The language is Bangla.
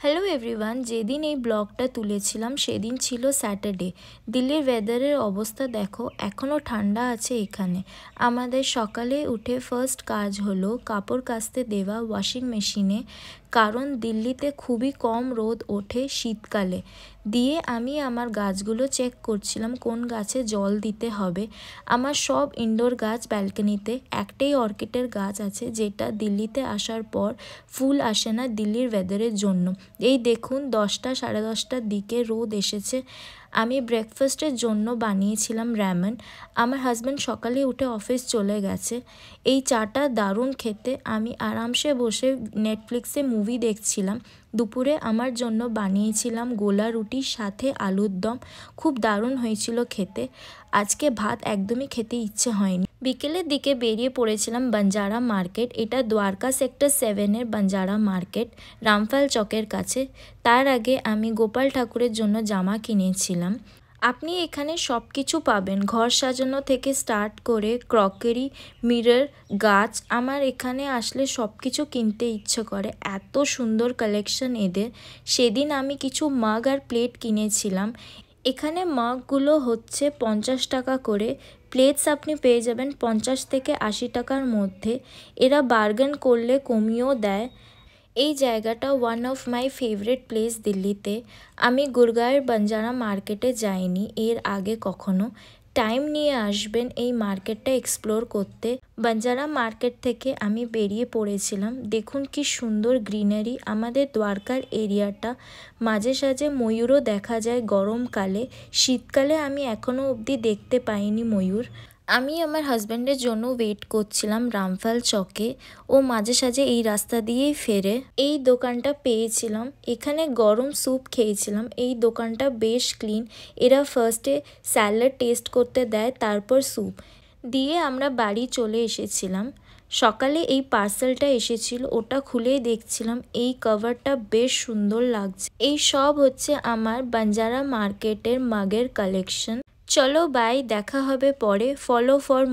হ্যালো এভরিওয়ান, যেদিন এই ব্লগটা তুলেছিলাম সেদিন ছিল স্যাটারডে। দিল্লির ওয়েদারের অবস্থা দেখো, এখনও ঠান্ডা আছে এখানে। আমাদের সকালে উঠে ফার্স্ট কাজ হলো কাপড় কাচতে দেওয়া ওয়াশিং মেশিনে, কারণ দিল্লিতে খুবই কম রোদ ওঠে শীতকালে। দিয়ে আমি আমার গাছগুলো চেক করছিলাম কোন গাছে জল দিতে হবে। আমার সব ইনডোর গাছ ব্যালকনিতে, একটাই অর্কিডের গাছ আছে যেটা দিল্লিতে আসার পর ফুল আসে না দিল্লির ওয়েদারের জন্য। এই দেখুন 10টা সাড়ে 10টার দিকে রোদ এসেছে। আমি ব্রেকফাস্টের জন্য বানিয়েছিলাম র্যামেন। আমার হাজব্যান্ড সকালে উঠে অফিস চলে গেছে। এই চাটা দারুণ খেতে। আমি আরামসে বসে নেটফ্লিক্সে মুভি দেখছিলাম। দুপুরে আমার জন্য বানিয়েছিলাম গোলা রুটির সাথে আলুর দম, খুব দারুণ হয়েছিল খেতে। আজকে ভাত একদমই খেতে ইচ্ছে হয়নি। বিকেলের দিকে বেরিয়ে পড়েছিলাম বাঞ্জারা মার্কেট। এটা দ্বারকা সেক্টর 7-এর বাঞ্জারা মার্কেট, রামফাল চকের কাছে। তার আগে আমি গোপাল ঠাকুরের জন্য জামা কিনেছিলাম। আপনি এখানে সব কিছু পাবেন, ঘর সাজানো থেকে স্টার্ট করে ক্রকারি, মিরর, গাছ। আমার এখানে আসলে সব কিছু কিনতে ইচ্ছে করে, এত সুন্দর কালেকশন এদের। সেদিন আমি কিছু মাগ আর প্লেট কিনেছিলাম। এখানে মাগগুলো হচ্ছে 50 টাকা করে। প্লেটস আপনি পেয়ে যাবেন 50 থেকে 80 টাকার মধ্যে। এরা বার্গেন করলে কমিয়েও দেয়। এই জায়গাটা one of my favourite place দিল্লিতে। আমি গুরগাঁওয়ের বাঞ্জারা মার্কেটে যাইনি এর আগে কখনো। টাইম নিয়ে আসবেন এই মার্কেটটা এক্সপ্লোর করতে। বাঞ্জারা মার্কেট থেকে আমি বেরিয়ে পড়েছিলাম। দেখুন কি সুন্দর গ্রিনারি আমাদের দ্বারকার এরিয়াটা। মাঝে সাঝে ময়ূরও দেখা যায় গরমকালে। শীতকালে আমি এখনও অবধি দেখতে পাইনি ময়ূর। আমি আমার হাজব্যান্ডের জন্য ওয়েট করছিলাম রামফাল চকে। ও মাঝে সাঝে এই রাস্তা দিয়েই ফেরে। এই দোকানটা পেয়েছিলাম, এখানে গরম স্যুপ খেয়েছিলাম। এই দোকানটা বেশ ক্লিন। এরা ফার্স্টে স্যালাড টেস্ট করতে দেয়, তারপর স্যুপ দিয়ে আমরা বাড়ি চলে এসেছিলাম। সকালে এই পার্সেলটা এসেছিল, ওটা খুলেই দেখছিলাম। এই কভারটা বেশ সুন্দর লাগছে। এই সব হচ্ছে আমার বাঞ্জারা মার্কেটের মাগের কালেকশন। চলো বাই, দেখা হবে পরে। Follow for